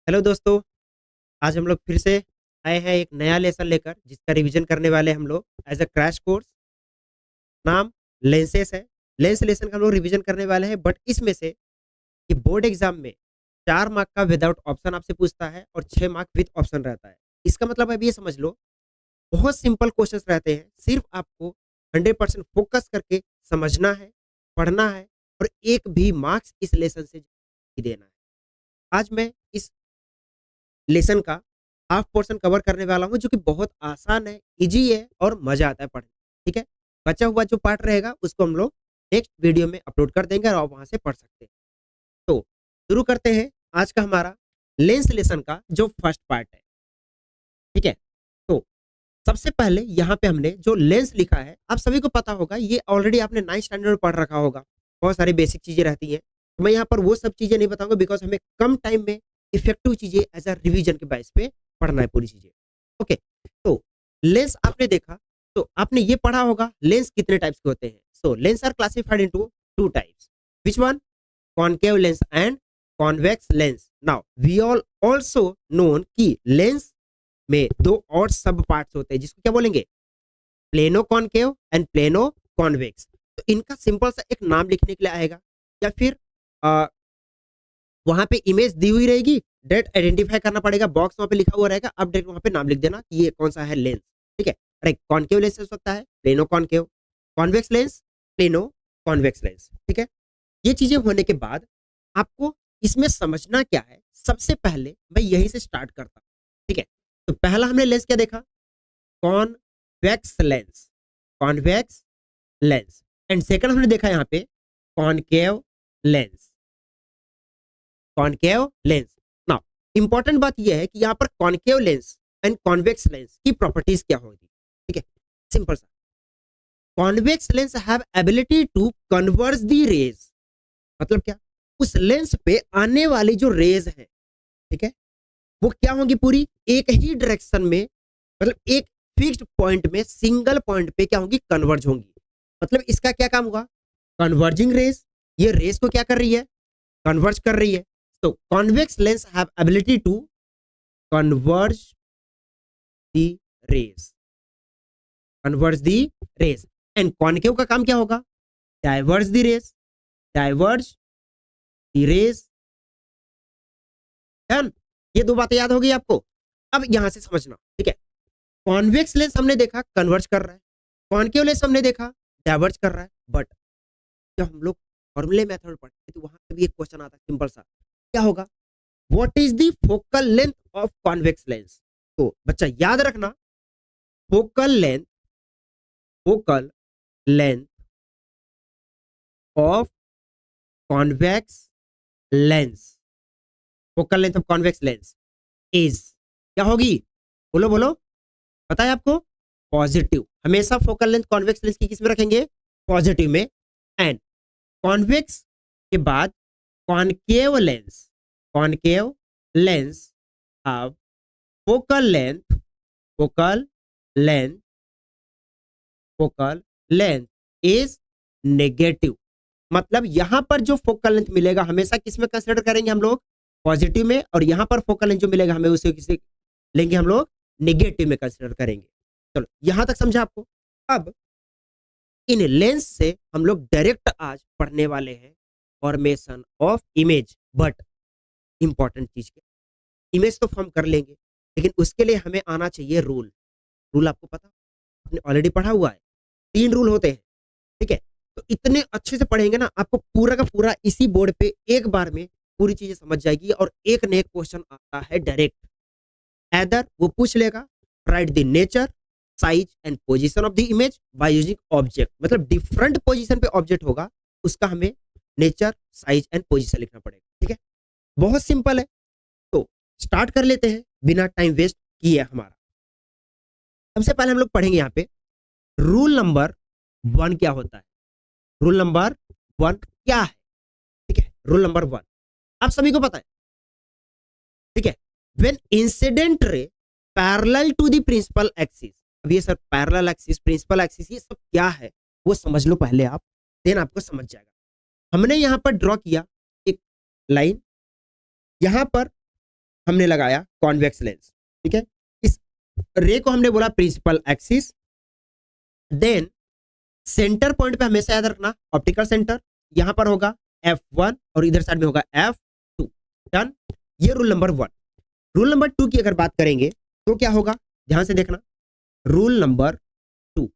Hello दोस्तों। आज हम लोग फिर से आए हैं एक नया लेसन लेकर जिसका रिवीजन करने वाले हम लोग एज अ क्रैश कोर्स। नाम लेंसेस है। लेंस लेसन का हम लोग रिवीजन करने वाले हैं, बट इसमें से कि बोर्ड एग्जाम में 4 मार्क का विदाउट ऑप्शन आपसे पूछता है और 6 मार्क विद ऑप्शन रहता है। इसका मतलब अब ये समझ लो, बहुत सिंपल क्वेश्चंस रहते हैं। सिर्फ आपको 100% फोकस करके समझना है, पढ़ना है, और एक भी मार्क्स इस लेसन से देना है। आज मैं इस लेसन का हाफ पोर्शन कवर करने वाला हूँ, जो कि बहुत आसान है, इजी है और मजा आता है पढ़ने। ठीक है, बचा हुआ जो पार्ट रहेगा उसको हम लोग नेक्स्ट वीडियो में अपलोड कर देंगे और आप वहां से पढ़ सकते हैं। तो शुरू करते हैं आज का हमारा लेंस लेसन का जो फर्स्ट पार्ट है। ठीक है, तो सबसे पहले यहाँ पे हमने जो लेंस लिखा है, आप सभी को पता होगा, ये ऑलरेडी आपने 9th स्टैंडर्ड में पढ़ रखा होगा। बहुत सारी बेसिक चीजें रहती हैं, तो मैं यहाँ पर वो सब चीजें नहीं बताऊंगा, बिकॉज हमें कम टाइम में इफेक्टिव चीजें एज अ रिवीजन के बेस पे पढ़ना है पूरी चीजें। ओके, तो लेंस आपने देखा, तो आपने ये पढ़ा होगा लेंस कितने टाइप्स के होते हैं। So lens are classified into 2 types. Which one? Concave lens and convex lens. Now we all also known कि लेंस में 2 और सब पार्ट्स होते हैं, जिसको क्या बोलेंगे? Plano concave and plano convex. तो इनका सिंपल सा एक नाम लिखने के लिए आएगा, या फिर वहां पे इमेज दी हुई रहेगी, डायरेक्ट आइडेंटिफाई करना पड़ेगा, बॉक्स वहां पे लिखा हुआ रहेगा, अब डायरेक्ट वहां पे नाम लिख देना कि ये कौन सा है लेंस। ठीक है, अरे कॉनकेव लेंस हो सकता है, plano concave, convex lens, plano convex lens. ठीक है, ये चीजें होने के बाद आपको इसमें समझना क्या है, सबसे पहले मैं यहीं से स्टार्ट करता हूँ। ठीक है, तो पहला हमने लेंस क्या देखा? Convex lens, convex lens. And second हमने देखा यहाँ पे concave lens, concave lens. Now important बात यह है कि यहाँ पर concave lens and convex lens की प्रॉपर्टीज क्या होगी। ठीक है, सिंपल सा, convex lens have ability to converge the rays. मतलब क्या? उस लेंस पे आने वाली जो रेज है, ठीक है, वो क्या होंगी? पूरी एक ही डायरेक्शन में, मतलब एक फिक्स्ड पॉइंट में, सिंगल पॉइंट पे क्या होंगी? कन्वर्ज होंगी। मतलब इसका क्या काम हुआ? कन्वर्जिंग रेस, ये रेस को क्या कर रही है? कन्वर्ज कर रही है। तो convex lens have ability to converge the rays, converge the rays. And concave का काम क्या होगा? Diverge the rays, diverge the rays. Done. ये 2 बातें याद होगी आपको। अब यहां से समझना, ठीक है, कॉन्वेक्स लेंस हमने देखा कन्वर्ज कर रहा है, कॉनकेव लेंस हमने देखा डाइवर्ज कर रहा है। बट जब हम लोग फॉर्मूले मेथड पढ़ते तो वहां पे भी एक क्वेश्चन आता है सिंपल सा, क्या होगा? What is the focal length of convex lens? तो बच्चा याद रखना, focal length, focal length of convex lens, focal length of convex lens is क्या होगी? बोलो बोलो, पता है आपको? पॉजिटिव। हमेशा फोकल लेंथ कॉन्वेक्स लेंस की किस में रखेंगे? पॉजिटिव में। एंड कॉन्वेक्स के बाद concave lens, concave lens have focal length, focal length, focal length is negative. मतलब यहां पर जो फोकल लेंथ मिलेगा हमेशा किस में कंसिडर करेंगे हम लोग? पॉजिटिव में। और यहां पर फोकल लेंथ जो मिलेगा हमें उसे किसे लेंगे हम लोग? नेगेटिव में कंसिडर करेंगे। चलो यहां तक समझा आपको। अब इन लेंस से हम लोग डायरेक्ट आज पढ़ने वाले हैं formation of image. But important चीज क्या? इमेज तो फॉर्म कर लेंगे, लेकिन उसके लिए हमें आना चाहिए रूल। रूल आपको पता, आपने ऑलरेडी पढ़ा हुआ है, 3 रूल होते हैं। ठीक है, तो इतने अच्छे से पढ़ेंगे ना, आपको पूरा का पूरा इसी बोर्ड पे एक बार में पूरी चीजें समझ जाएगी। और एक न एक क्वेश्चन आता है डायरेक्ट, एदर वो पूछ लेगा right the nature, size and position of the image by using object. मतलब डिफरेंट पोजीशन पे ऑब्जेक्ट होगा, उसका हमें नेचर, साइज एंड पोजीशन लिखना पड़ेगा। ठीक है, बहुत सिंपल है। तो स्टार्ट कर लेते हैं बिना टाइम वेस्ट किए। हमारा सबसे पहले हम लोग पढ़ेंगे यहाँ पे रूल नंबर 1 क्या होता है। रूल नंबर 1 क्या है? ठीक है, रूल नंबर 1 आप सभी को पता है। ठीक है, when incident ray parallel to the principal axis. अब ये sir parallel axis, principal axis, ये सब क्या है वो समझ लो पहले आप, देन आपको समझ जाएगा। हमने यहां पर ड्रॉ किया एक लाइन, यहां पर हमने लगाया कॉन्वेक्स लेंस, ठीक है। इस रे को हमने बोला principal axis. Then centre point पे हमेशा याद रखना ऑप्टिकल सेंटर, यहां पर होगा F1 और इधर साइड में होगा F2। डन, ये रूल नंबर 1। रूल नंबर 2 की अगर बात करेंगे तो क्या होगा, ध्यान से देखना। रूल नंबर 2,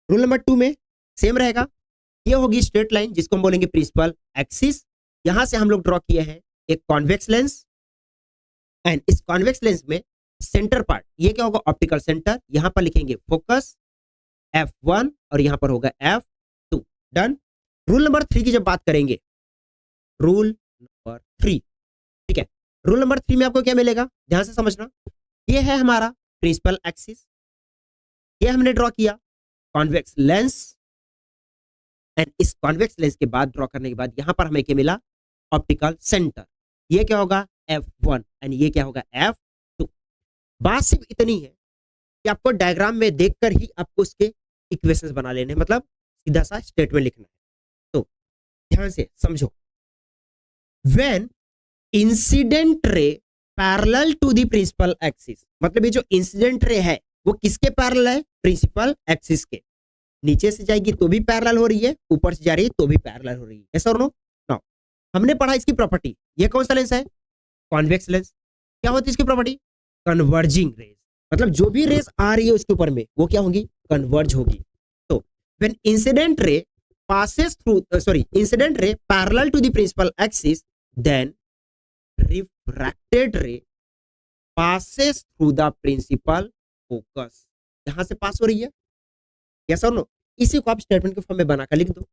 रूल नंबर 2 में सेम रहेगा। ये होगी स्ट्रेट लाइन जिसको हम बोलेंगे प्रिंसिपल एक्सिस। यहां से हम लोग ड्रॉ किए हैं एक कॉन्वेक्स लेंस, एंड इस कॉन्वेक्स लेंस में सेंटर पार्ट ये क्या होगा, ऑप्टिकल सेंटर। यहां पर लिखेंगे फोकस F1 और यहां पर होगा F2। डन। रूल नंबर 3 की जब बात करेंगे, रूल नंबर 3, ठीक है। रूल नंबर 3 में आपको क्या मिलेगा, ध्यान से समझना। ये है हमारा प्रिंसिपल एक्सिस, ये हमने ड्रॉ किया कॉन्वेक्स लेंस, एंड इस कॉन्वेक्स लेंस के बाद ड्रॉ करने के बाद यहां पर हमें क्या मिला, ऑप्टिकल सेंटर। ये क्या होगा F1 एंड ये क्या होगा F2। बात सिर्फ इतनी है कि आपको डायग्राम में देखकर ही आपको इसके इक्वेशंस बना लेने, मतलब सीधा सा स्टेटमेंट लिखना है। तो ध्यान से समझो। When incident ray parallel to the principal axis, मतलब ये जो इंसिडेंट रे है वो किसके पैरेलल है, प्रिंसिपल एक्सिस के। नीचे से जाएगी तो भी पैरेलल हो रही है, ऊपर से जा रही है तो भी पैरेलल हो रही है। यस और नो? नाउ हमने पढ़ा इसकी प्रॉपर्टी। ये कौन सा लेंस है, कॉन्वेक्स लेंस। क्या होती है इसकी प्रॉपर्टी, कन्वर्जिंग रेज, मतलब जो भी रेस आ रही है उसके ऊपर में वो क्या होगी, कन्वर्ज होगी। तो when incident ray passes through incident ray parallel to the principal axis, then refracted ray passes through the principal focus। यहां से पास हो रही है, यस और नो? इसी को आप स्टेटमेंट के फॉर्म में बनाकर लिख दो।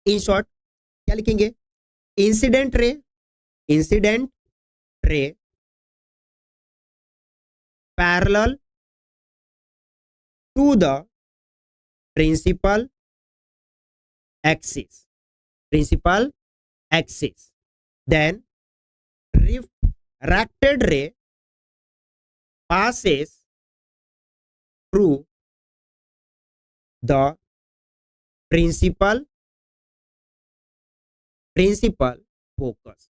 इन शॉर्ट क्या लिखेंगे, incident ray parallel to the principal axis, then refracted ray passes through the principal focus।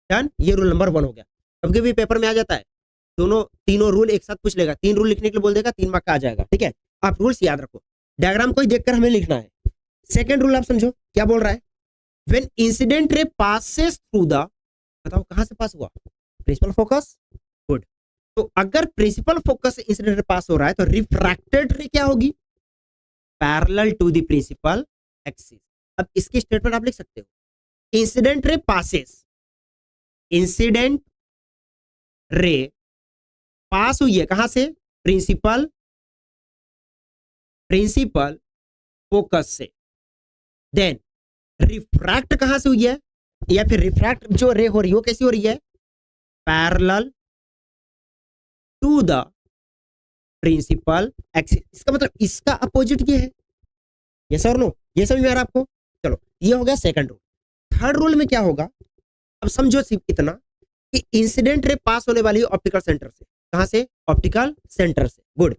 Done. ये रूल नंबर 1 हो गया। कभी भी पेपर में आ जाता है, तीनों रूल एक साथ पूछ लेगा, 3 रूल लिखने के लिए बोल देगा, 3 मार्क का आ जाएगा, ठीक है। आप रूल्स याद रखो, डायग्राम को ही देखकर हमें लिखना है। सेकेंड रूल आप समझो क्या बोल रहा है, when incident ray passes through the, बताओ कहां से पास हुआ, प्रिंसिपल फोकस। गुड। तो अगर प्रिंसिपल फोकस से इंसिडेंट रे पास हो रहा है तो रिफ्रैक्टेड रे क्या होगी, parallel to the principal axis. अब इसकी स्टेटमेंट आप लिख सकते हो, incident ray passes, incident ray पास हुई है कहां से, प्रिंसिपल फोकस से। देन रिफ्रैक्ट कहां से हुई है, या फिर रिफ्रैक्ट जो रे हो रही है वो कैसी हो रही है, parallel to the principal axis. इसका मतलब इसका अपोजिट ये है, यस और नो? ये समझ में आ रहा है आपको? चलो ये हो गया सेकंड रूल। थर्ड रूल में क्या होगा, अब समझो सिर्फ इतना कि इंसिडेंट रे पास होने वाली है ऑप्टिकल सेंटर से। कहां से, ऑप्टिकल सेंटर से। गुड।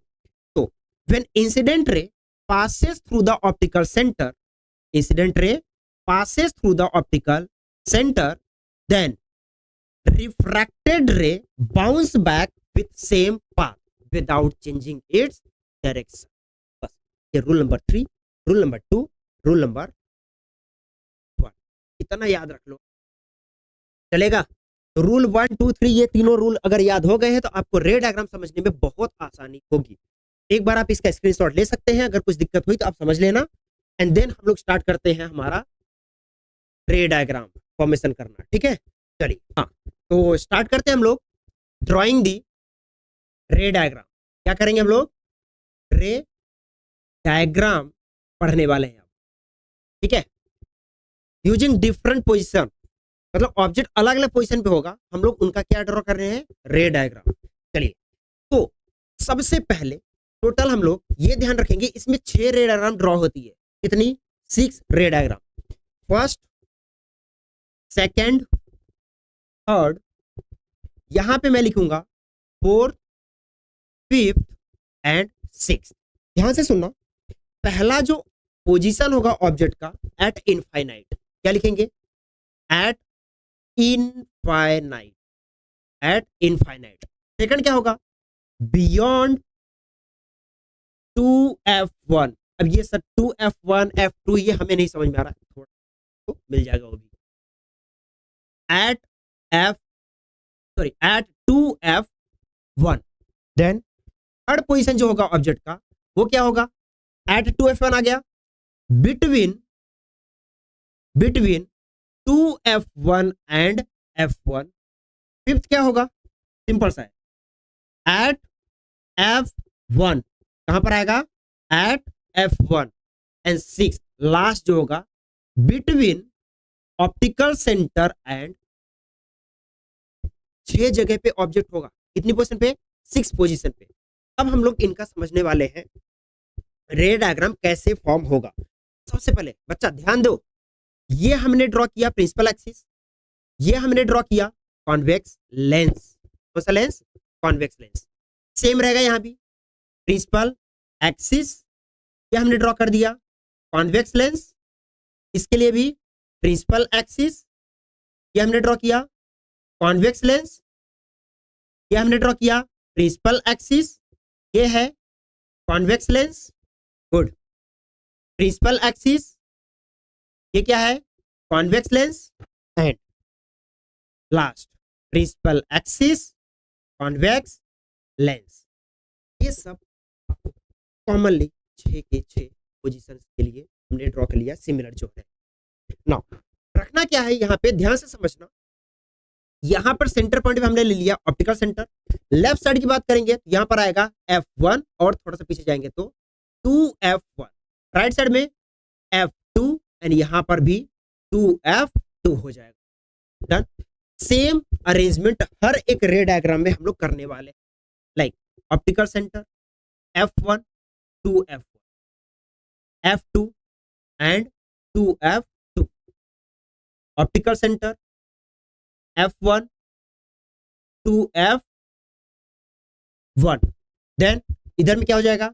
तो when incident ray passes through the optical center, incident ray passes through the optical center, then refracted ray bounce back with same path without changing its direction। बस ये rule number 3, rule number 2, rule number 1, इतना याद रख लो, चलेगा। तो rule 1, 2, 3 ये तीनों rule अगर याद हो गए हैं तो आपको रे डायग्राम समझने में बहुत आसानी होगी। एक बार आप इसका स्क्रीनशॉट ले सकते हैं, अगर कुछ दिक्कत हुई तो आप समझ लेना। एंड देन हम लोग स्टार्ट करते हैं हमारा रे डायग्राम फॉर्मेशन करना, ठीक है। चलिए हाँ, तो स्टार्ट करते हैं हम लोग ड्राइंग दी रे डायग्राम। क्या करेंगे हम लोग, रे डायग्राम पढ़ने वाले हैं, ठीक है। यूजिंग डिफरेंट पोजिशन, मतलब ऑब्जेक्ट अलग अलग पोजिशन पे होगा, हम लोग उनका क्या ड्रॉ कर रहे हैं, रे डायग्राम। चलिए तो सबसे पहले टोटल हम लोग ये ध्यान रखेंगे, इसमें 6 रे डायग्राम ड्रॉ होती है। कितनी, 6 रे डायग्राम। फर्स्ट, सेकंड, थर्ड, यहां पे मैं लिखूंगा 4th, 5th एंड 6th। ध्यान से सुनना, पहला जो पोजीशन होगा ऑब्जेक्ट का एट इनफाइनाइट, क्या लिखेंगे, eight infinite, eight infinite. Second क्या होगा, बियॉन्ड 2f1। अब ये सब 2f1 f2 ये हमें नहीं समझ में आ रहा, थोड़ा तो मिल जाएगा वो भी। At f sorry at 2f1। Then third position जो होगा ऑब्जेक्ट का वो क्या होगा, एट 2f1 आ गया, between between 2f1 and f1। Fifth क्या होगा, सिंपल सा है, एट f1 कहां पर आएगा, eight f1। And six last जो होगा, बिटवीन ऑप्टिकल सेंटर एंड, 6 जगह पे ऑब्जेक्ट होगा, कितनी पोजीशन पे, 6 पोजीशन पे। अब हम लोग इनका समझने वाले हैं रे डायग्राम कैसे फॉर्म होगा। सबसे पहले बच्चा ध्यान दो, ये हमने ड्रॉ किया प्रिंसिपल एक्सिस, ये हमने ड्रॉ किया कॉन्वेक्स लेंस। कौन सा लेंस, कॉन्वेक्स लेंस। सेम रहेगा यहां भी, प्रिंसिपल एक्सिस ये हमने ड्रॉ कर दिया कॉन्वेक्स लेंस, इसके लिए भी प्रिंसिपल एक्सिस ये हमने ड्रॉ किया कॉन्वेक्स लेंस, ये हमने ड्रॉ किया प्रिंसिपल एक्सिस, ये है convex lens. Good, principal axis ये क्या है, convex lens, and last principal axis convex lens. ये सब कॉमनली 6 के 6 पोजीशंस के लिए हमने ड्रॉ कर लिया सिमिलर जो है। नाउ रखना क्या है यहाँ पे, ध्यान से समझना, यहाँ पर सेंटर पॉइंट पे हमने ले लिया ऑप्टिकल सेंटर। लेफ्ट साइड की बात करेंगे तो यहाँ पर आएगा f1 और थोड़ा सा पीछे जाएंगे तो 2f1, राइट साइड में f2 एंड यहाँ पर भी 2f2 हो जाएगा। डन। सेम अरेंजमेंट हर एक रे डायग्राम में हम लोग करने वाले, like optical centre f1 2f1, f2 and 2f2, optical centre f1 2f1। Then इधर में क्या हो जाएगा,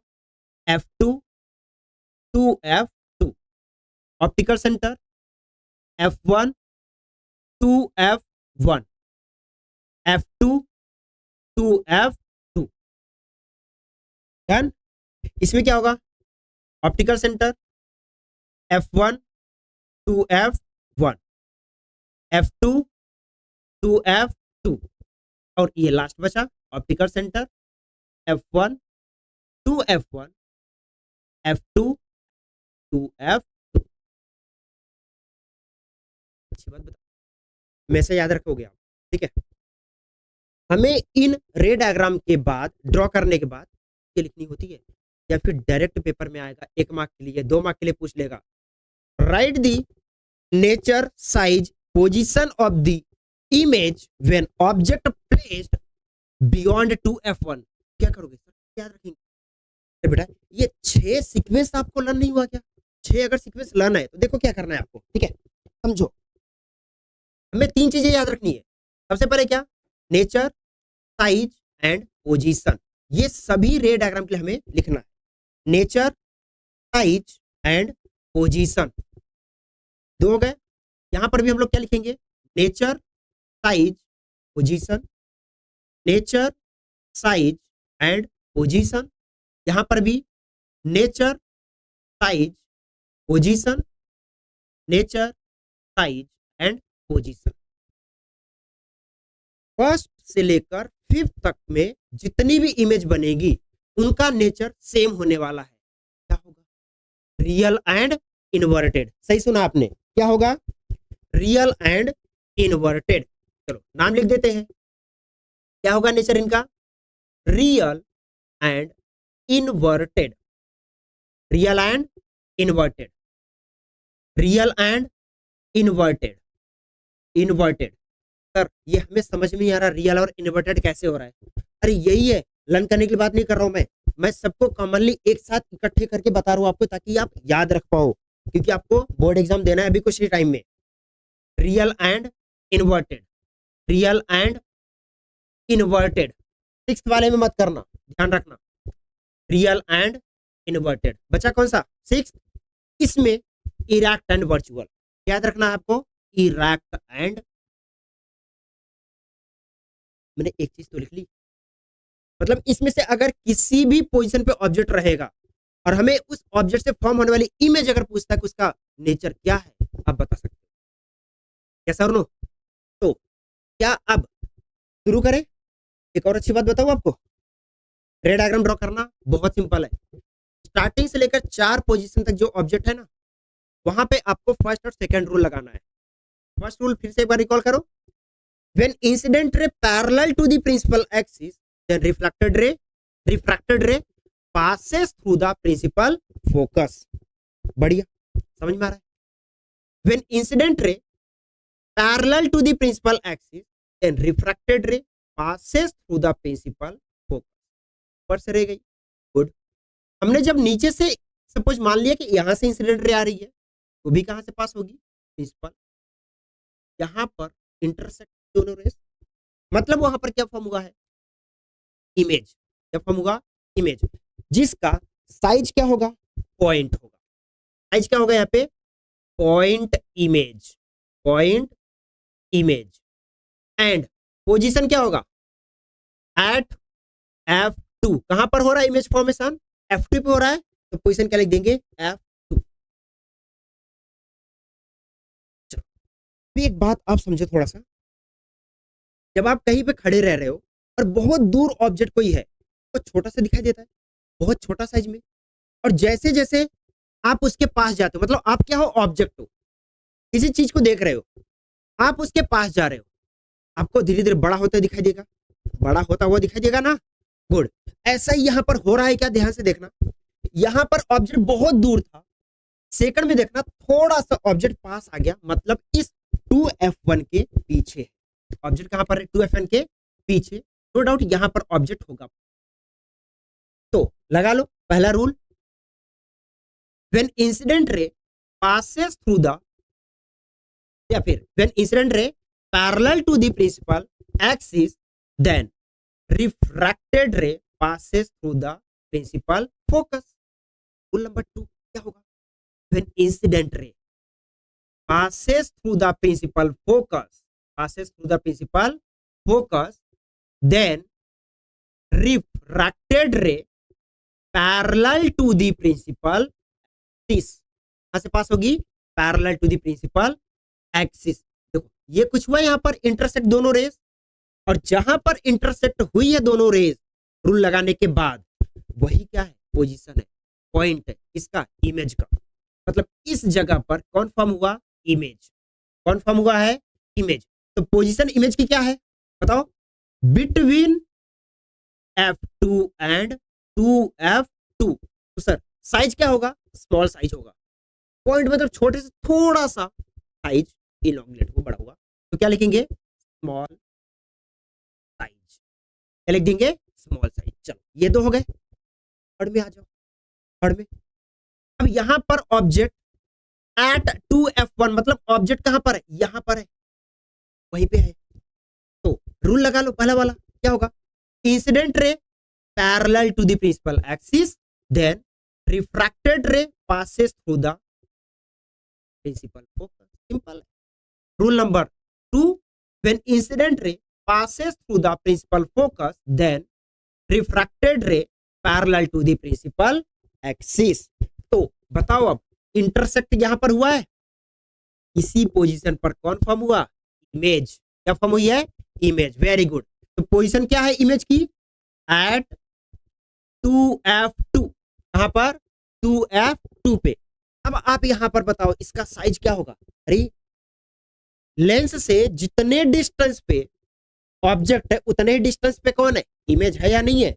f2 2f2, optical centre f1 2f1, f2 2f2। Done. इसमें क्या होगा, optical centre f1 2f1, f2 2f2 और ये लास्ट बचा optical centre f1 2f1, f2 2f2। अच्छी बात बता, मैं से याद रखोगे आप, ठीक है। हमें इन रे डायग्राम के बाद ड्रॉ करने के बाद ये लिखनी होती है, या फिर डायरेक्ट पेपर में आएगा 1 मार्क के लिए 2 मार्क के लिए पूछ लेगा, right the nature size position of the image when object placed beyond 2f1। क्या करोगे सर, याद रखेंगे। अरे बेटा ये 6 सीक्वेंस आपको लर्न नहीं हुआ क्या, 6 अगर सीक्वेंस लर्न है तो देखो क्या करना है आपको, ठीक है। समझो, हमें 3 चीजें याद रखनी है। सबसे पहले क्या, नेचर साइज एंड पोजीशन, ये सभी रे डायग्राम के लिए हमें लिखना है। नेचर साइज एंड पोजीशन 2 हो गए। यहां पर भी हम लोग क्या लिखेंगे, nature size position, nature size and position. यहां पर भी nature size position, nature size and position. First से लेकर 5th तक में जितनी भी इमेज बनेगी उनका नेचर सेम होने वाला है। क्या होगा, रियल एंड इन्वर्टेड। सही सुना आपने, क्या होगा, रियल एंड इन्वर्टेड। चलो नाम लिख देते हैं, क्या होगा नेचर इनका, real and inverted, real and inverted, real and inverted, inverted. Sir ये हमें समझ में नहीं आ रहा रियल और इन्वर्टेड कैसे हो रहा है। अरे यही है, लर्न करने की बात नहीं कर रहा हूं मैं सबको कॉमनली एक साथ इकट्ठे करके बता रहा हूं आपको, ताकि आप याद रख पाओ, क्योंकि आपको बोर्ड एग्जाम देना है अभी कुछ ही टाइम में। Real and inverted, real and inverted, 6th वाले में मत करना, ध्यान रखना। रियल एंड इन्वर्टेड बचा कौन सा, 6th। इसमें इरेक्ट एंड वर्चुअल याद रखना है आपको, इरेक्ट एंड मैंने एक चीज तो लिख ली, मतलब इसमें से अगर किसी भी पोजीशन पे ऑब्जेक्ट रहेगा और हमें उस ऑब्जेक्ट से फॉर्म होने वाली इमेज अगर पूछता है कि उसका नेचर क्या है, आप बता सकते हो। कैसा और नो? तो क्या अब शुरू करें? एक और अच्छी बात बताऊं आपको, रे डायग्राम ड्रॉ करना बहुत सिंपल है। स्टार्टिंग से लेकर 4 पोजीशन तक जो ऑब्जेक्ट है ना, वहां पे आपको फर्स्ट और सेकंड रूल लगाना है। फर्स्ट रूल फिर से एक बार रिकॉल करो। When incident ray parallel to the principal axis, then refracted ray passes through the principal focus। बढ़िया, समझ में आ रहा है? When incident ray parallel to the principal axis, then refracted ray passes through the principal focus। ऊपर से रह गई, good. हमने जब नीचे से सपोज मान लिया कि यहां से इंसिडेंट रे आ रही है, वो भी कहां से पास होगी? प्रिंसिपल। यहां पर इंटरसेक्ट दोनों रेस, मतलब वहां पर क्या फॉर्म हुआ है? इमेज। क्या फॉर्म हुआ? इमेज, जिसका साइज क्या होगा? पॉइंट होगा। साइज क्या होगा यहाँ पे? Point image, point image. And position क्या होगा? Eight F2। कहां पर हो रहा है इमेज फॉर्मेशन? F2 पे हो रहा है, तो पोजीशन क्या लिख देंगे? F2। चलो एक बात आप समझे थोड़ा सा, जब आप कहीं पे खड़े रह रहे हो और बहुत दूर ऑब्जेक्ट कोई है तो छोटा सा दिखाई देता है, बहुत छोटा साइज में, और जैसे जैसे आप उसके पास जाते हो, मतलब आप क्या हो? ऑब्जेक्ट हो, किसी चीज को देख रहे हो, आप उसके पास जा रहे हो, आपको धीरे धीरे बड़ा होता दिखाई देगा, बड़ा होता हुआ दिखाई देगा ना? गुड। ऐसा ही यहां पर हो रहा है क्या? ध्यान से देखना, यहां पर ऑब्जेक्ट बहुत दूर था, सेकंड में देखना थोड़ा सा ऑब्जेक्ट पास आ गया, मतलब इस 2F1 के पीछे। ऑब्जेक्ट कहां पर है? 2F1 के पीछे। नो डाउट यहां पर ऑब्जेक्ट होगा। तो लगा लो पहला rule, when incident ray passes through the, या फिर when incident ray parallel to the principal axis, then refracted ray passes through the principal focus। Rule number 2 क्या होगा? When incident ray passes through the principal focus, then refracted ray parallel to the principal axis। कहां से pass होगी? Parallel to the principal axis. देखो ये कुछ हुआ यहाँ पर, इंटरसेक्ट दोनों रेस, और जहां पर इंटरसेक्ट हुई है दोनों रेस रूल लगाने के बाद, वही क्या है? पोजीशन है, पॉइंट है, इसका? इमेज का। मतलब इस जगह पर कौन फॉर्म हुआ? इमेज। कौन फॉर्म हुआ है? इमेज। तो पोजीशन इमेज की क्या है बताओ? Between F2 and 2F2। तो सर साइज क्या होगा? स्मॉल साइज होगा। पॉइंट मतलब छोटे से थोड़ा सा साइज इलॉन्गेट हो, बड़ा होगा, तो क्या लिखेंगे? Small size. क्या लिख देंगे? Small size. चलो ये दो हो गए। थर्ड में आ जाओ, थर्ड में। अब यहां पर ऑब्जेक्ट एट 2F1, मतलब ऑब्जेक्ट कहां पर है? यहां पर है, वहीं पे है। तो रूल लगा लो पहला वाला, क्या होगा? Incident ray parallel to the principal axis, then refracted ray passes through the principal focus। Simple है। Rule number 2, when incident ray passes through the principal focus, then refracted ray parallel to the principal axis। तो बताओ अब intersect यहां पर हुआ है, इसी position पर कौन फॉर्म हुआ? इमेज। क्या फॉर्म हुई है? इमेज। Very good. तो पोजीशन क्या है इमेज की? Eight 2F2। कहां पर? 2F2 पे। अब आप यहां पर बताओ इसका साइज क्या होगा? अरे लेंस से जितने डिस्टेंस पे ऑब्जेक्ट है उतने ही डिस्टेंस पे कौन है? इमेज है या नहीं है?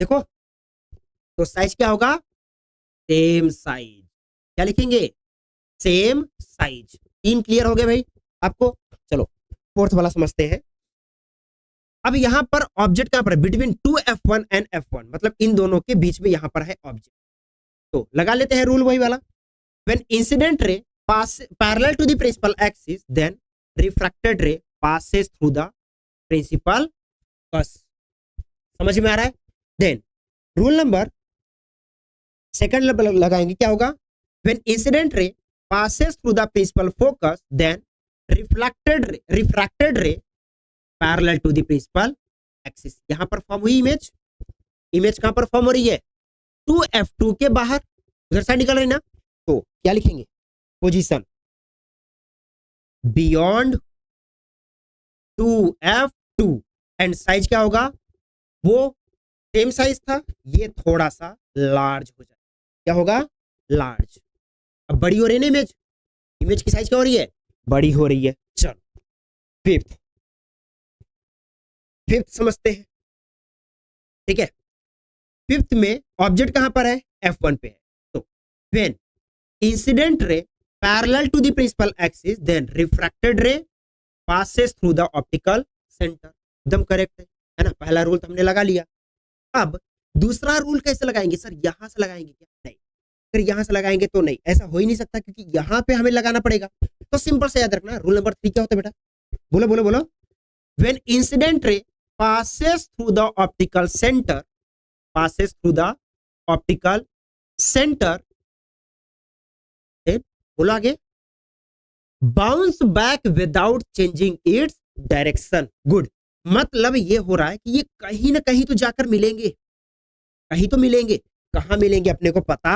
देखो तो साइज क्या होगा? Same size. क्या लिखेंगे? Same size. 3 क्लियर हो गए भाई आपको? चलो फोर्थ वाला समझते हैं। अब यहां पर ऑब्जेक्ट कहां पर है? बिटवीन 2F1 एंड F1, मतलब इन दोनों के बीच में यहां पर है ऑब्जेक्ट। तो लगा लेते हैं रूल वही वाला, when incident ray pass parallel to the principal axis, then refracted ray passes through the principal बस। समझ में आ रहा है? देन रूल नंबर सेकंड लगाएंगे, क्या होगा? When incident ray passes through the principal focus, then refracted ray parallel to the principal axis. यहां पर फॉर्म हुई इमेज, इमेज कहां पर फॉर्म हो रही है, 2f2 के बाहर, उधर साइड निकल रही ना, तो क्या लिखेंगे, position beyond 2f2 and size क्या होगा, वो सेम साइज था, ये थोड़ा सा लार्ज हो जाए, क्या होगा, लार्ज। अब बड़ी हो रही है ना इमेज, इमेज की साइज क्या हो रही है, बड़ी हो रही है। चलो फिफ्थ, फिफ्थ समझते हैं, ठीक है। फिफ्थ में ऑब्जेक्ट कहां पर है, F1 पे है। तो when incident ray parallel to the principal axis then refracted ray passes through the optical centre, एकदम करेक्ट है ना, पहला रूल तो हमने लगा लिया। अब दूसरा रूल कैसे लगाएंगे, सर यहां से लगाएंगे क्या, नहीं, अगर यहां से लगाएंगे तो नहीं, ऐसा हो ही नहीं सकता, क्योंकि यहां पे हमें लगाना पड़ेगा। तो सिंपल से याद रखना, रूल नंबर 3 क्या होता है बेटा, बोलो बोलो बोलो, when incident ray passes through the optical center, passes through the optical center, बोलो आगे, bounce back without changing its direction. Good, मतलब ये हो रहा है कि ये कहीं ना कहीं तो जाकर मिलेंगे, कहीं तो मिलेंगे, कहां मिलेंगे अपने को पता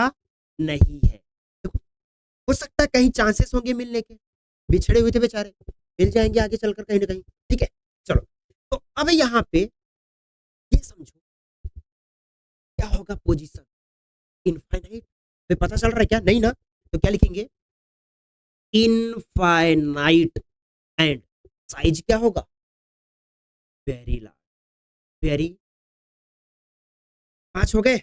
नहीं है। देखो हो सकता है कहीं चांसेस होंगे मिलने के, बिछड़े हुए थे बेचारे, मिल जाएंगे आगे चलकर कहीं ना कहीं, ठीक है। चलो तो अब यहां पे ये समझो क्या होगा, पोजीशन इनफाइनाइट पे पता चल रहा है क्या, नहीं ना, तो क्या लिखेंगे, इनफाइनाइट एंड साइज क्या होगा, वेरी लार्ज, वेरी। 5 हो गए,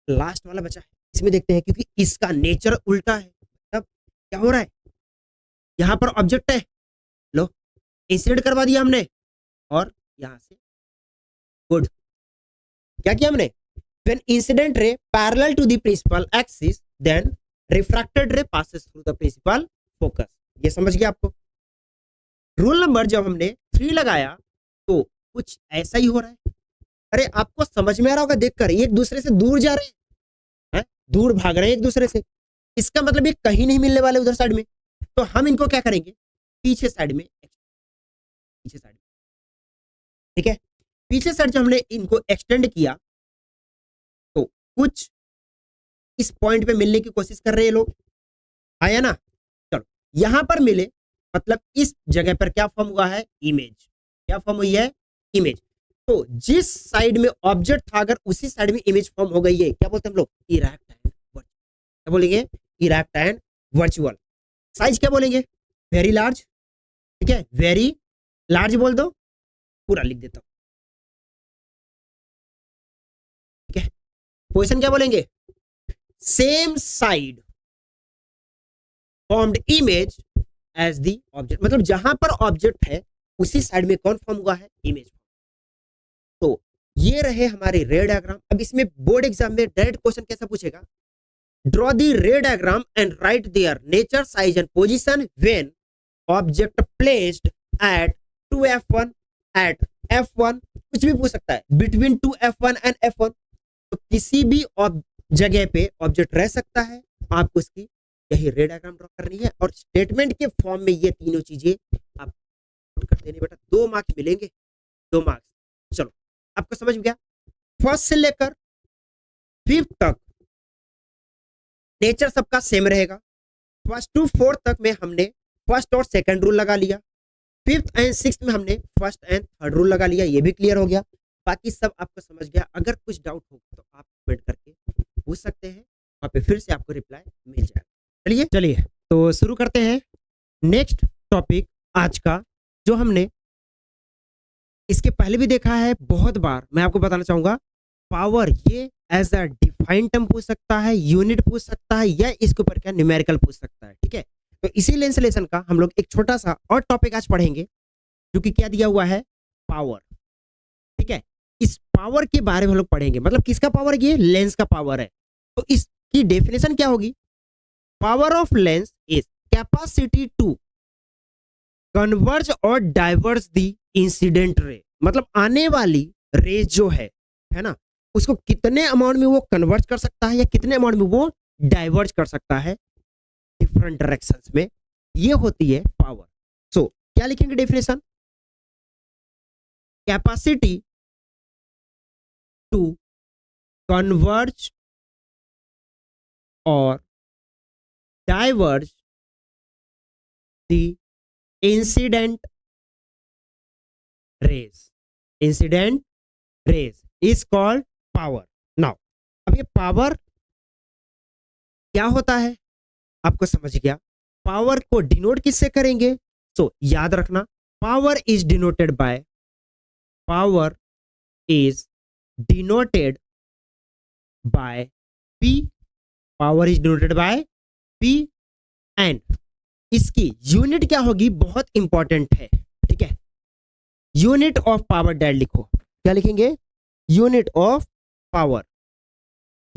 लास्ट वाला बचा है, इसमें देखते हैं, क्योंकि इसका नेचर उल्टा है। तब क्या हो रहा है, यहां पर ऑब्जेक्ट है, लो इंसिडेंट करवा दिया हमने, और यहां से गुड, क्या किया हमने, when incident ray parallel to the principal axis then refracted ray passes through the principal focus. ये समझ गया आपको। रूल नंबर जब हमने 3 लगाया तो कुछ ऐसा ही हो रहा है, अरे आपको समझ में आ रहा होगा देखकर, एक दूसरे से दूर जा रहे हैं, दूर भाग रहे हैं एक दूसरे से, इसका मतलब ये कहीं नहीं मिलने वाले उधर साइड में, तो हम इनको क्या करेंगे, पीछे साइड में, पीछे साइड, ठीक है। पीछे साइड जब हमने इनको एक्सटेंड किया तो कुछ इस पॉइंट पे मिलने की कोशिश कर रहे हैं लोग, आया ना, चलो यहां पर मिले, मतलब इस जगह पर क्या फॉर्म हुआ है, इमेज, क्या फॉर्म हुई है, इमेज। तो जिस साइड में ऑब्जेक्ट था अगर उसी साइड में इमेज फॉर्म हो गई है, क्या बोलते हैं हम लोग, इरेक्ट एंड वर्चुअल, क्या बोलेंगे, इरेक्ट एंड वर्चुअल। साइज क्या बोलेंगे, वेरी लार्ज, ठीक है, वेरी लार्ज बोल दो, पूरा लिख देता हूं, ठीक है। पोजीशन क्या बोलेंगे, same side formed image as the object, मतलब जहां पर ऑब्जेक्ट है उसी साइड में कौन फॉर्म हुआ है, इमेज। तो ये रहे हमारे रे डायग्राम। अब इसमें बोर्ड एग्जाम में डायरेक्ट क्वेश्चन कैसा पूछेगा, draw the ray diagram and write their nature, size and position when object placed at 2f1 at f1, कुछ भी पूछ सकता है, बिटवीन 2f1 एंड f1, तो किसी भी जगह पे ऑब्जेक्ट रह सकता है, आपको इसकी यही रे डायग्राम ड्रॉ करनी है, और स्टेटमेंट के फॉर्म में ये तीनों चीजें आप कर देनी बेटा, 2 मार्क्स मिलेंगे, 2 मार्क्स। चलो आपको समझ में गया, फर्स्ट से लेकर 5th तक नेचर सबका सेम रहेगा, फर्स्ट टू 4th तक में हमने फर्स्ट और सेकंड रूल लगा लिया, 5th एंड 6th में हमने फर्स्ट एंड थर्ड रूल लगा लिया, ये भी क्लियर हो गया, बाकी सब आपको समझ गया। अगर कुछ डाउट हो तो आप कमेंट करके पूछ सकते हैं, वहां पे फिर से आपको रिप्लाई मिल जाएगा। चलिए चलिए तो शुरू करते हैं नेक्स्ट टॉपिक आज का, जो हमने इसके पहले भी देखा है बहुत बार। मैं आपको बताना चाहूंगा, पावर ये एज अ डिफाइंड टर्म पूछ सकता है, यूनिट पूछ सकता है, या इसके ऊपर क्या न्यूमेरिकल पूछ सकता है, ठीक है। तो इसी लेसन का हम लोग एक छोटा सा और टॉपिक आज पढ़ेंगे, जो कि क्या दिया हुआ है, पावर, ठीक है। इस पावर के बारे में हम लोग पढ़ेंगे, मतलब किसका पावर, ये लेंस का पावर है। तो इसकी डेफिनेशन क्या होगी, power of lens is capacity to converge और डाइवर्स द इंसिडेंट रे, मतलब आने वाली रेज जो है ना, उसको कितने अमाउंट में वो कन्वर्ज कर सकता है या कितने अमाउंट में वो डाइवर्ज कर सकता है डिफरेंट डायरेक्शंस में, ये होती है पावर। सो क्या लिखेंगे डेफिनेशन, कैपेसिटी टू कन्वर्ज और diverge the incident raise, incident raise is called power. Now अब ये पावर क्या होता है आपको समझ गया। पावर को डिनोट किससे करेंगे, तो याद रखना power is denoted by, power is denoted by P, power is denoted by P and इसकी यूनिट क्या होगी, बहुत इंपॉर्टेंट है, ठीक है। यूनिट ऑफ पावर डेड लिखो, क्या लिखेंगे, unit of power,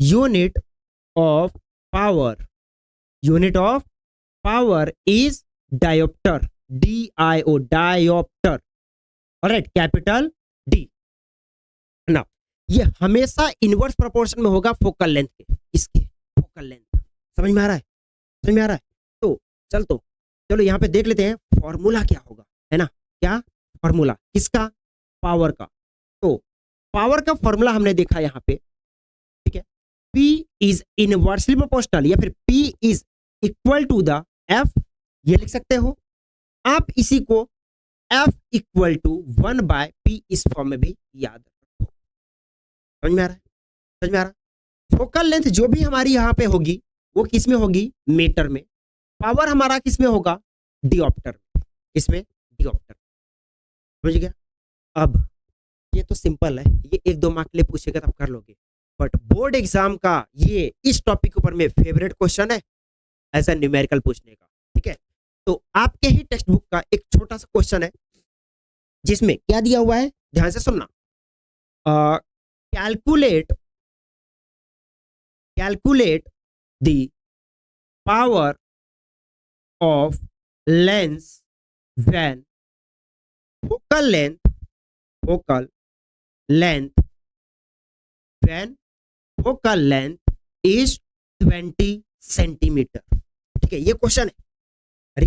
unit of power, unit of power is dioptre, DIO, dioptre, alright, capital D। Now ये हमेशा इनवर्स प्रोपोर्शन में होगा फोकल लेंथ के, इसके फोकल लेंथ, समझ में आ रहा है, समझ में आ रहा है। तो चलो यहाँ पे देख लेते हैं फॉर्मूला क्या होगा, है ना, क्या फॉर्मूला किसका, पावर का। तो पावर का फॉर्मूला हमने देखा यहाँ पे, ठीक है, P इज इनवर्सली प्रोपोर्शनल या फिर P is equal to the F, ये लिख सकते हो आप। इसी को F इक्वल टू 1/P इस फॉर्म में भी याद रखो, समझ में आ रहा है, समझ में आ रहा। फोकल लेंथ जो भी हमारी यहाँ पे होगी वो किस में होगी, मीटर में। पावर हमारा किस में होगा, डियोप्टर में, इसमें डियोप्टर, समझ गया। अब ये तो सिंपल है, ये 1-2 मार्क के लिए पूछेगा तब कर लोगे, बट बोर्ड एग्जाम का ये इस टॉपिक के ऊपर में फेवरेट क्वेश्चन है ऐसा न्यूमेरिकल पूछने का, ठीक है। तो आपके ही टेक्स्ट बुक का एक छोटा सा क्वेश्चन है जिसमें क्या दिया हुआ है, ध्यान से सुनना, calculate the power of lens when focal length is 20 centimetre, ठीक है, ये क्वेश्चन है। अरे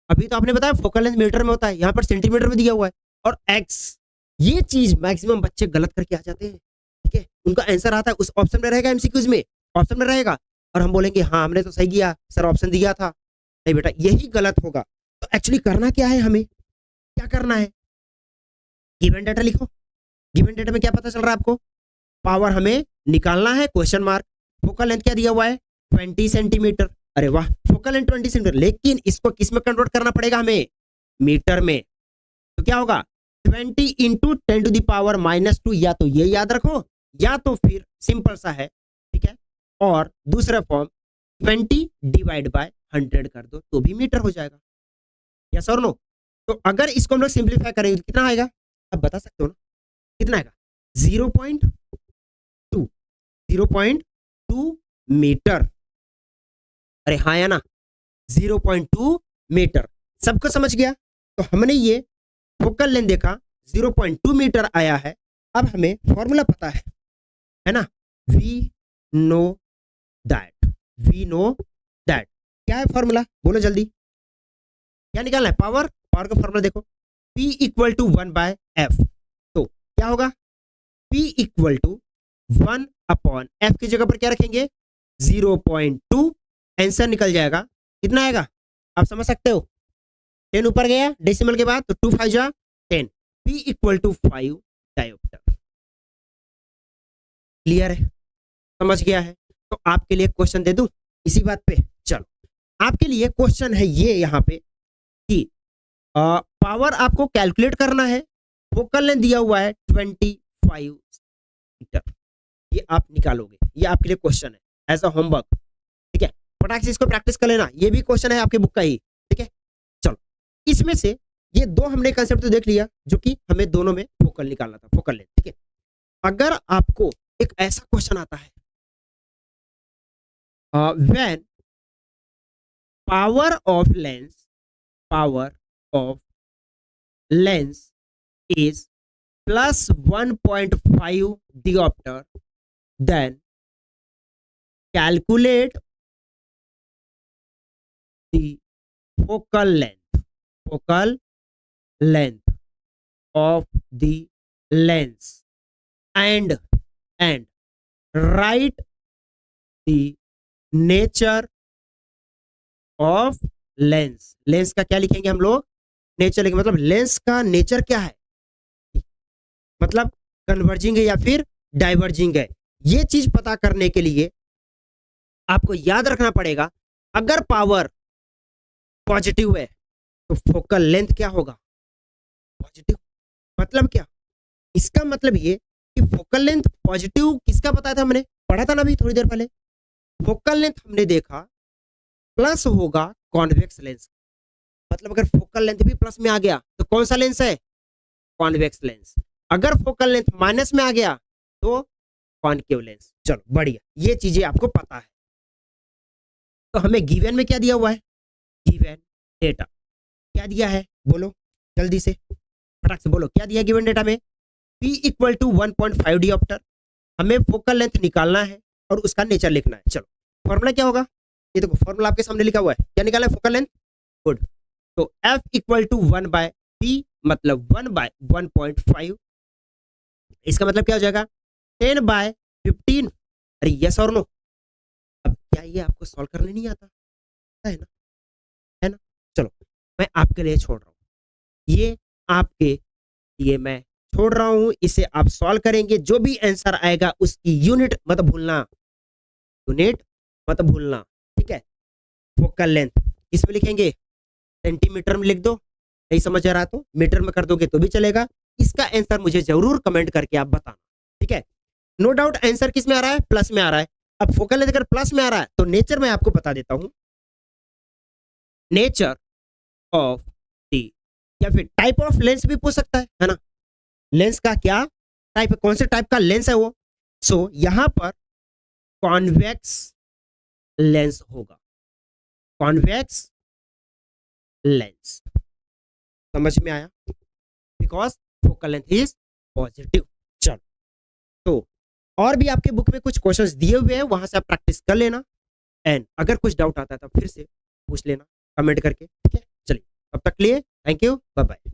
अभी तो आपने बताया फोकल लेंथ मीटर में होता है, यहाँ पर सेंटीमीटर में दिया हुआ है, और एक्स, ये चीज मैक्सिमम बच्चे गलत करके आ जाते हैं, ठीक है। उनका आंसर आता है उस ऑप्शन में रहेगा, एमसीक्यूज में ऑप्शन में रहेगा, और हम बोलेंगे हाँ हमने तो सही किया सर, ऑप्शन दिया था। नहीं बेटा, यही गलत होगा। तो एक्चुअली करना क्या है, हमें क्या करना है, गिवन डाटा लिखो। गिवन डाटा में क्या पता चल रहा है आपको, पावर हमें निकालना है, क्वेश्चन मार्क। फोकल लेंथ क्या दिया हुआ है, 20 सेंटीमीटर। अरे वाह, फोकल लेंथ 20 सेंटीमीटर, लेकिन इसको किस में कन्वर्ट करना पड़ेगा हमें, मीटर में। तो क्या होगा, 20 इंटू 10⁻², या तो ये याद रखो या तो फिर सिंपल सा है, ठीक है, और दूसरा फॉर्म 20 डिवाइड बाय 100 कर दो तो भी मीटर हो जाएगा, यस और नो। तो अगर इसको हम लोग सिंप्लीफाई करेंगे तो कितना आएगा, अब बता सकते हो ना, कितना आएगा, 0.2 मीटर। अरे हाँ या ना, 0.2 मीटर, सबको समझ गया। तो हमने ये फोकल लेंथ देखा 0.2 मीटर आया है। अब हमें फॉर्मूला पता है ना, वी नो दैट क्या है फॉर्मूला, बोलो जल्दी, क्या निकालना है, पावर का फॉर्मूला देखो, P इक्वल टू 1/F। तो क्या होगा, P इक्वल टू 1/F की जगह पर क्या रखेंगे, 0.2, आंसर निकल जाएगा, कितना आएगा आप समझ सकते हो, 10 ऊपर गया डेसिमल के बाद, तो 2 5 जा 10, P equal to 5 dioptre. Clear है, समझ गया है। तो आपके लिए क्वेश्चन दे दूं इसी बात पे, चलो आपके लिए क्वेश्चन है ये यहाँ पे कि पावर आपको कैलकुलेट करना है, फोकल लेंथ दिया हुआ है 25 मीटर, ये आप निकालोगे, ये आपके लिए क्वेश्चन है एज अ होमवर्क, ठीक है। फटाक से इसको प्रैक्टिस कर लेना, ये भी क्वेश्चन है आपके बुक का ही, ठीक है। चलो इसमें से ये दो हमने कंसेप्ट तो देख लिया जो कि हमें दोनों में फोकल निकालना था, फोकल लेंथ, ठीक है। अगर आपको एक ऐसा क्वेश्चन आता है, when power of lens is plus 1.5 diopter, then calculate the focal length of the lens and write the nature of lens. Lens का क्या लिखेंगे हम लोग? नेचर लिखेंगे। मतलब लेंस का नेचर क्या है, मतलब कन्वर्जिंग है या फिर डाइवर्जिंग है। ये चीज पता करने के लिए आपको याद रखना पड़ेगा, अगर पावर पॉजिटिव है तो फोकल लेंथ क्या होगा? पॉजिटिव। मतलब क्या? इसका मतलब ये कि फोकल लेंथ पॉजिटिव किसका बताया था, हमने पढ़ा था ना अभी थोड़ी देर पहले। फोकल लेंथ हमने देखा प्लस होगा कॉन्वेक्स लेंस। मतलब अगर फोकल लेंथ भी प्लस में आ गया तो कौन सा लेंस है? Convex lens. अगर फोकल लेंथ माइनस में आ गया तो कॉनकेव लेंस। चलो बढ़िया, ये चीजें आपको पता है। तो हमें गिवन में क्या दिया हुआ है? गिवन डेटा क्या दिया है? बोलो जल्दी से, फटाक से बोलो, क्या दिया गिवन डेटा में? P equal to 1.5 dioptre. हमें फोकल लेंथ निकालना है और उसका नेचर लिखना है। चलो फॉर्मूला क्या होगा? ये देखो फॉर्मूला आपके सामने लिखा हुआ है, क्या निकाला है? Focal length. गुड। तो F इक्वल टू 1/P, मतलब 1/1.5। इसका मतलब क्या हो जाएगा? 10/15। अरे यस और नो? अब क्या ये आपको सॉल्व करने नहीं आता है ना? है ना? चलो मैं आपके लिए छोड़ रहा हूं, ये आपके लिए मैं छोड़ रहा हूं, इसे आप सॉल्व करेंगे। जो भी आंसर आएगा उसकी यूनिट मत भूलना, यूनिट मत भूलना, ठीक है? फोकल लेंथ इसमें लिखेंगे, सेंटीमीटर में लिख दो, नहीं समझ आ रहा तो मीटर में कर दोगे तो भी चलेगा। इसका आंसर मुझे जरूर कमेंट करके आप बताना, ठीक है? नो डाउट आंसर किस में आ रहा है? प्लस में आ रहा है। अब फोकल लेंथ अगर प्लस में आ रहा है तो नेचर मैं आपको बता देता हूं। नेचर ऑफ दी, या फिर टाइप ऑफ लेंस भी पूछ सकता है ना? लेंस का क्या टाइप है, कौन से टाइप का लेंस है वो? सो यहां पर कॉन्वेक्स लेंस होगा, कॉन्वेक्स लेंस। समझ में आया? Because focal length is positive. चलो, तो और भी आपके बुक में कुछ क्वेश्चंस दिए हुए हैं, वहां से आप प्रैक्टिस कर लेना। एंड अगर कुछ डाउट आता है तो फिर से पूछ लेना कमेंट करके, ठीक है? चलिए तब तक के लिए थैंक यू, बाय बाय।